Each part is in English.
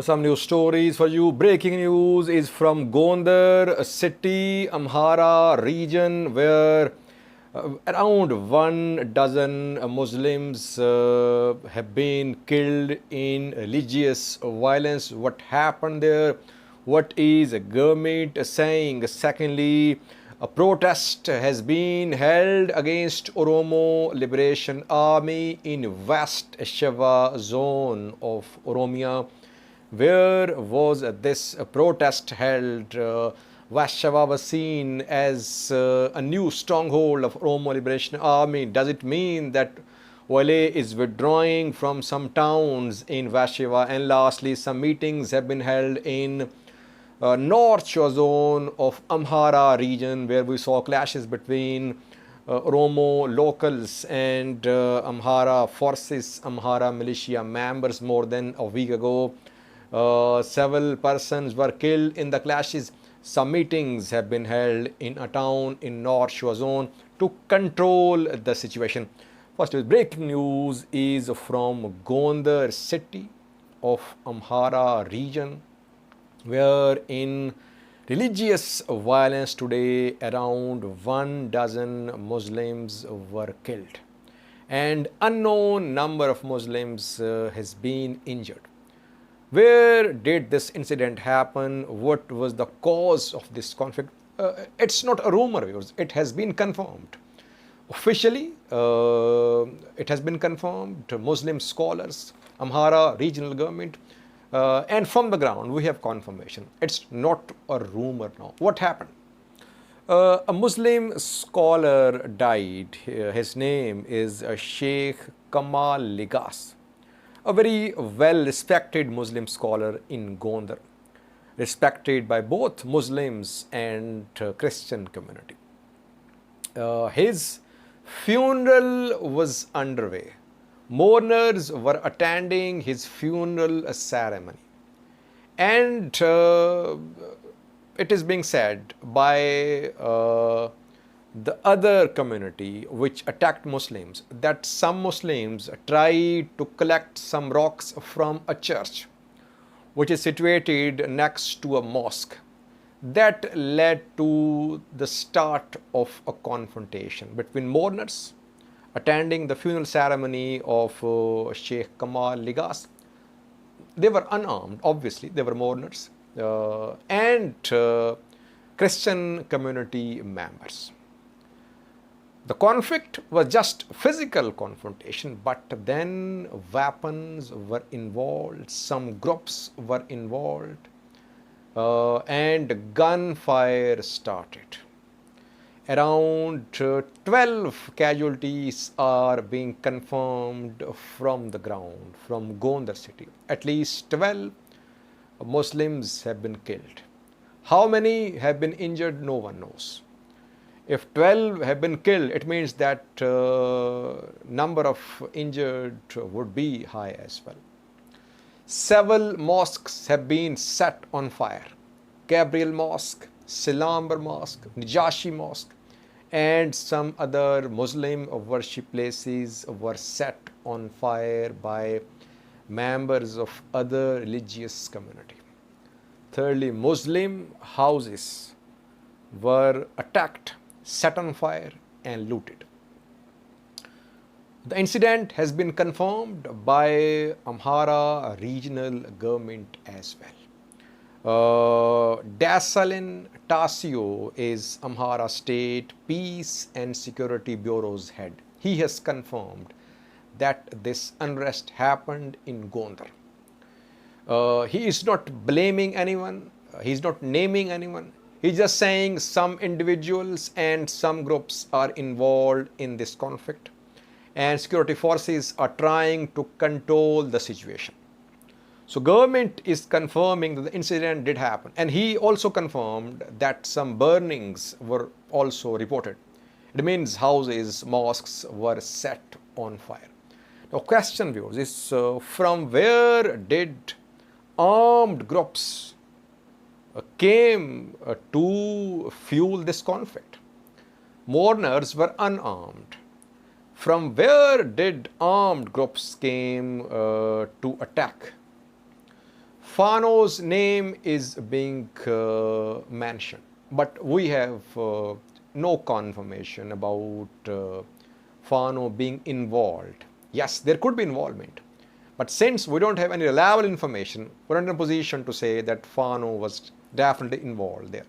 Some news stories for you. Breaking news is from Gondar city, Amhara region, where around 1 dozen Muslims have been killed in religious violence. What happened there? What is the government saying? Secondly, a protest has been held against Oromo Liberation Army in West Shiva zone of Oromia. Where was this protest held? Warsaw was seen as a new stronghold of Oromo Liberation Army. Does it mean that OLA is withdrawing from some towns in Warsaw? And lastly, some meetings have been held in North Shore zone of Amhara region, where we saw clashes between Oromo locals and Amhara forces, Amhara militia members more than a week ago. Several persons were killed in the clashes. Some meetings have been held in a town in North Shore zone to control the situation. First breaking news is from Gondar city of Amhara region, where in religious violence today around 1 dozen Muslims were killed and unknown number of Muslims has been injured. Where did this incident happen? What was the cause of this conflict? It's not a rumor, viewers. It has been confirmed. Officially, it has been confirmed. Muslim scholars, Amhara regional government, and from the ground, we have confirmation. It's not a rumor now. What happened? A Muslim scholar died. His name is Sheikh Kamal Ligas, a very well-respected Muslim scholar in Gondar, respected by both Muslims and Christian community. His funeral was underway. Mourners were attending his funeral ceremony. And it is being said by the other community which attacked Muslims that some Muslims tried to collect some rocks from a church which is situated next to a mosque. That led to the start of a confrontation between mourners attending the funeral ceremony of Sheikh Kamal Ligas. They were unarmed, obviously, they were mourners, and Christian community members. The conflict was just physical confrontation, but then weapons were involved, some groups were involved, and gunfire started. Around 12 casualties are being confirmed from the ground, from Gondar city. At least 12 Muslims have been killed. How many have been injured? No one knows. If 12 have been killed, it means that number of injured would be high as well. Several mosques have been set on fire. Gabriel Mosque, Silambar Mosque, Najashi Mosque, and some other Muslim worship places were set on fire by members of other religious community. Thirdly, Muslim houses were attacked, set on fire and looted. The incident has been confirmed by Amhara regional government as well. Dasalin Tasio is Amhara State Peace and Security Bureau's head. He has confirmed that this unrest happened in Gondar. He is not blaming anyone, he is not naming anyone. He's just saying some individuals and some groups are involved in this conflict, and security forces are trying to control the situation. So government is confirming that the incident did happen, and he also confirmed that some burnings were also reported. It means houses, mosques were set on fire. Now question, viewers, is from where did armed groups came to fuel this conflict? Mourners were unarmed. From where did armed groups came to attack? Fano's name is being mentioned, but we have no confirmation about Fano being involved. Yes, there could be involvement, but since we don't have any reliable information, we're not in a position to say that Fano was definitely involved there.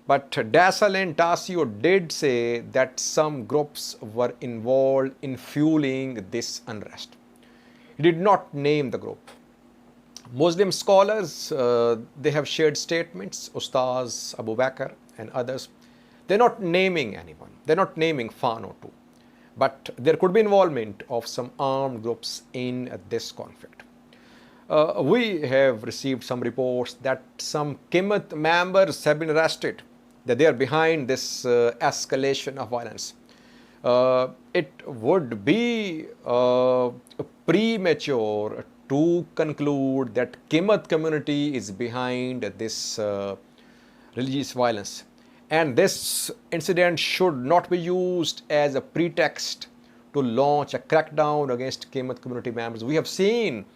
But Dassel and Tassio did say that some groups were involved in fueling this unrest. He did not name the group. Muslim scholars, they have shared statements, Ustaz Abu Bakr and others. They're not naming anyone. They're not naming Fano too. But there could be involvement of some armed groups in this conflict. We have received some reports that some Kimat members have been arrested, that they are behind this escalation of violence. It would be premature to conclude that Kimat community is behind this religious violence. And this incident should not be used as a pretext to launch a crackdown against Kimat community members. We have seen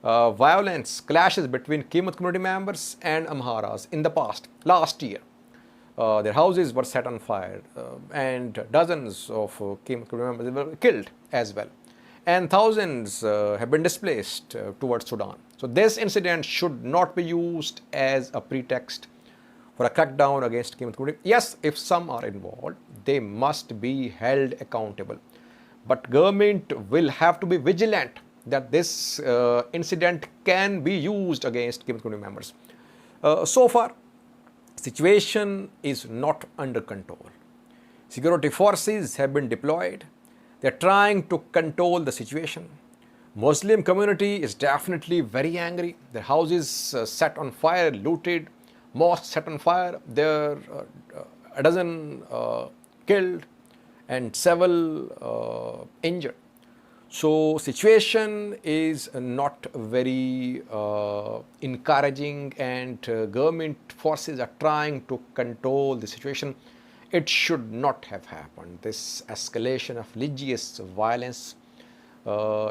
violence, clashes between Kimat community members and Amharas in the past, last year. Their houses were set on fire and dozens of Kimat community members were killed as well. And thousands have been displaced towards Sudan. So this incident should not be used as a pretext for a crackdown against Kimat community. Yes, if some are involved, they must be held accountable. But government will have to be vigilant that this incident can be used against Kimat community members. So far, situation is not under control. Security forces have been deployed. They're trying to control the situation. Muslim community is definitely very angry. Their houses set on fire, looted, mosques set on fire. There are a dozen killed and several injured. So situation is not very encouraging, and government forces are trying to control the situation. It should not have happened. This escalation of religious violence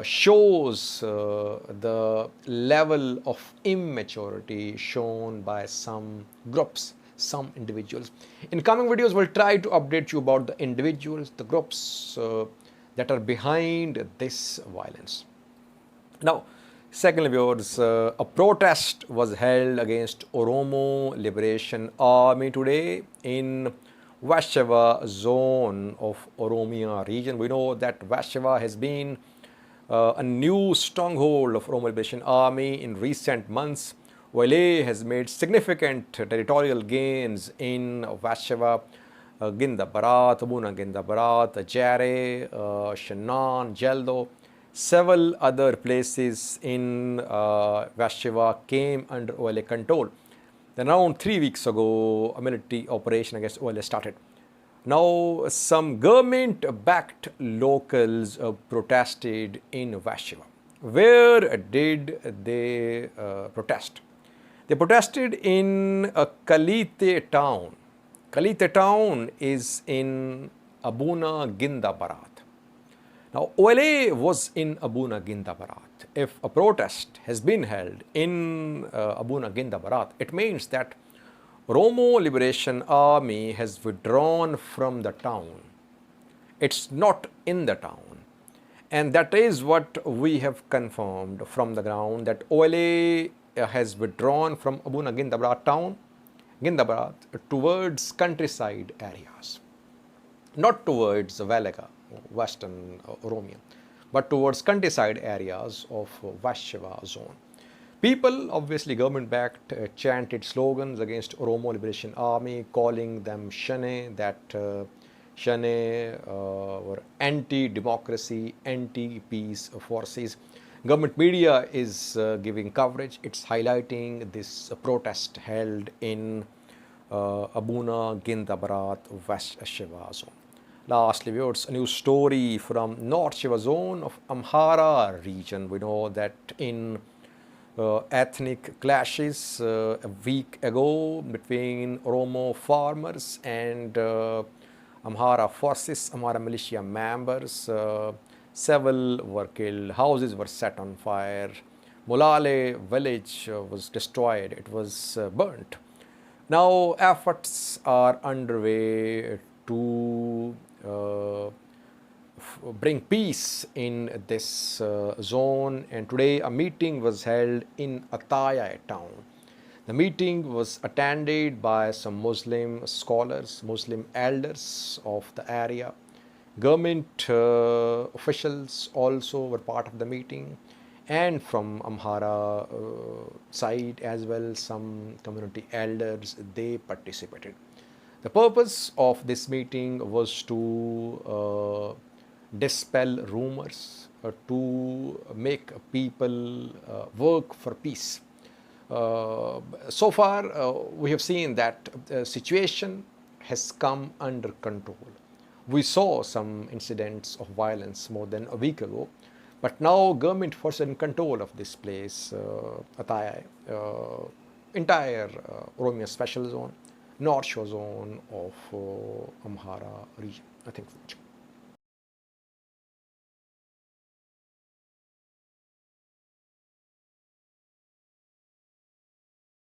shows the level of immaturity shown by some groups, some individuals. In coming videos, we'll try to update you about the individuals, the groups that are behind this violence. Now, secondly, viewers, a protest was held against Oromo Liberation Army today in Vashava zone of Oromia region. We know that Vashava has been a new stronghold of Oromo Liberation Army in recent months. OLA has made significant territorial gains in Vashava, Ginda Barat, Abuna Ginda Barat, Jare, Shannan, Jeldo. Several other places in Vashava came under OLA control. Then around 3 weeks ago, a military operation against OLA started. Now, some government-backed locals protested in Vashava. Where did they protest? They protested in Kalite town. Kalite town is in Abuna Ginda Barat. Now, OLA was in Abuna Ginda Barat. If a protest has been held in Abuna Ginda Barat, it means that Oromo Liberation Army has withdrawn from the town. It's not in the town. And that is what we have confirmed from the ground, that OLA has withdrawn from Abuna Ginda Barat town, Ginda Barat, towards countryside areas. Not towards Valaga, western Oromia, but towards countryside areas of Vashava zone. People, obviously government-backed, chanted slogans against Oromo Liberation Army, calling them Shane, that Shane were anti-democracy, anti-peace forces. Government media is giving coverage. It's highlighting this protest held in Abuna Ginda Barat, West Shiva zone. Lastly, viewers, a new story from North Shiva zone of Amhara region. We know that in ethnic clashes a week ago between Oromo farmers and Amhara forces, Amhara militia members, several were killed, houses were set on fire, Molale village was destroyed, it was burnt. Now efforts are underway to bring peace in this zone, and today a meeting was held in Ataye town. The meeting was attended by some Muslim scholars, Muslim elders of the area. Government officials also were part of the meeting, and from Amhara side as well, some community elders, they participated. The purpose of this meeting was to dispel rumors, to make people work for peace. So far, we have seen that the situation has come under control. We saw some incidents of violence more than a week ago, but now government forces in control of this place, Ataye, entire Oromo Special Zone, North Shore Zone of Amhara region. I think.